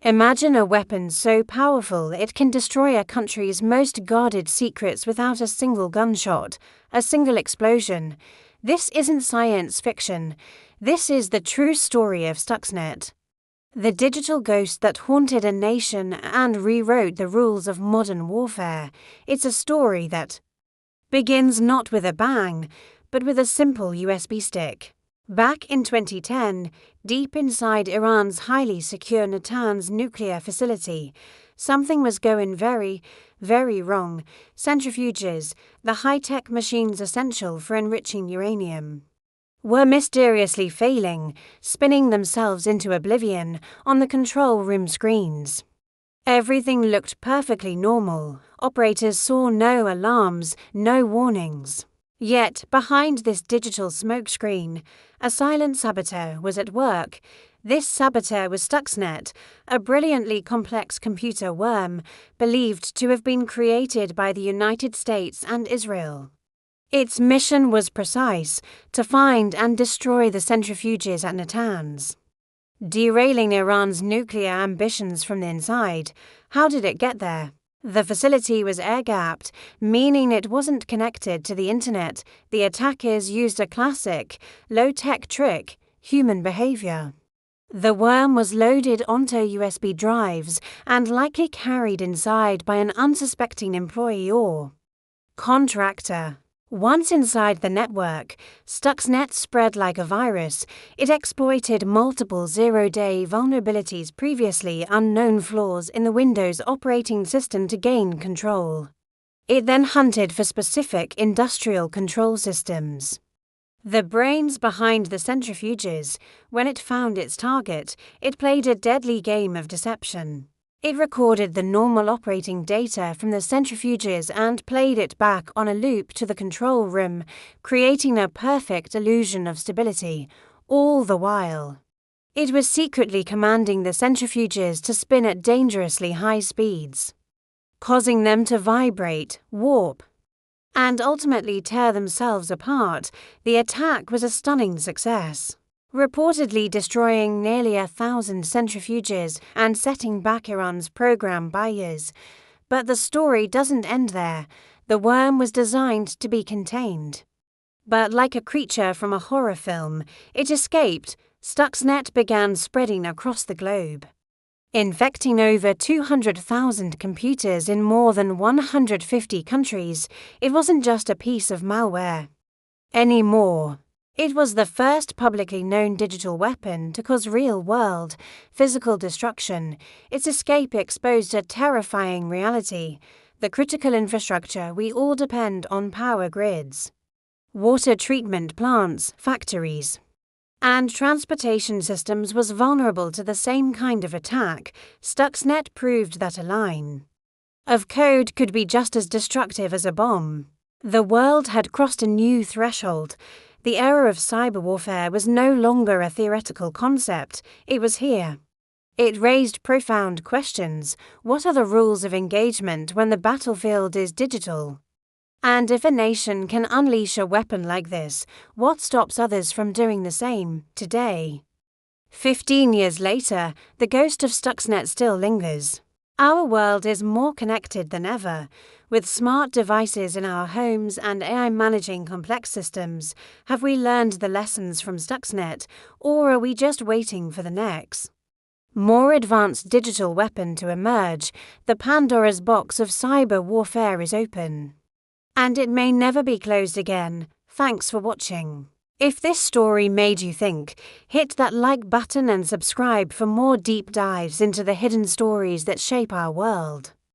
Imagine a weapon so powerful it can destroy a country's most guarded secrets without a single gunshot, a single explosion. This isn't science fiction. This is the true story of Stuxnet. The digital ghost that haunted a nation and rewrote the rules of modern warfare. It's a story that begins not with a bang, but with a simple USB stick. Back in 2010, deep inside Iran's highly secure Natanz nuclear facility, something was going very, very wrong. Centrifuges, the high-tech machines essential for enriching uranium, were mysteriously failing, spinning themselves into oblivion on the control room screens. Everything looked perfectly normal. Operators saw no alarms, no warnings. Yet, behind this digital smokescreen, a silent saboteur was at work. This saboteur was Stuxnet, a brilliantly complex computer worm believed to have been created by the United States and Israel. Its mission was precise: to find and destroy the centrifuges at Natanz, derailing Iran's nuclear ambitions from the inside. How did it get there? The facility was air-gapped, meaning it wasn't connected to the internet. The attackers used a classic, low-tech trick: human behavior. The worm was loaded onto USB drives and likely carried inside by an unsuspecting employee or contractor. Once inside the network, Stuxnet spread like a virus. It exploited multiple zero-day vulnerabilities, previously unknown flaws in the Windows operating system to gain control. It then hunted for specific industrial control systems, the brains behind the centrifuges. When it found its target, it played a deadly game of deception. It recorded the normal operating data from the centrifuges and played it back on a loop to the control room, creating a perfect illusion of stability. All the while, it was secretly commanding the centrifuges to spin at dangerously high speeds, causing them to vibrate, warp, and ultimately tear themselves apart. The attack was a stunning success, reportedly destroying nearly 1,000 centrifuges and setting back Iran's program by years. But the story doesn't end there. The worm was designed to be contained. But like a creature from a horror film, it escaped. Stuxnet began spreading across the globe, infecting over 200,000 computers in more than 150 countries. It wasn't just a piece of malware anymore. It was the first publicly known digital weapon to cause real-world, physical destruction. Its escape exposed a terrifying reality: the critical infrastructure we all depend on, power grids, water treatment plants, factories, and transportation systems, was vulnerable to the same kind of attack. Stuxnet proved that a line of code could be just as destructive as a bomb. The world had crossed a new threshold. The era of cyberwarfare was no longer a theoretical concept. It was here. It raised profound questions. What are the rules of engagement when the battlefield is digital? And if a nation can unleash a weapon like this, what stops others from doing the same? Today, 15 years later, the ghost of Stuxnet still lingers. Our world is more connected than ever. With smart devices in our homes and AI managing complex systems, have we learned the lessons from Stuxnet, or are we just waiting for the next more advanced digital weapon to emerge? The Pandora's box of cyber warfare is open, and it may never be closed again. Thanks for watching. If this story made you think, hit that like button and subscribe for more deep dives into the hidden stories that shape our world.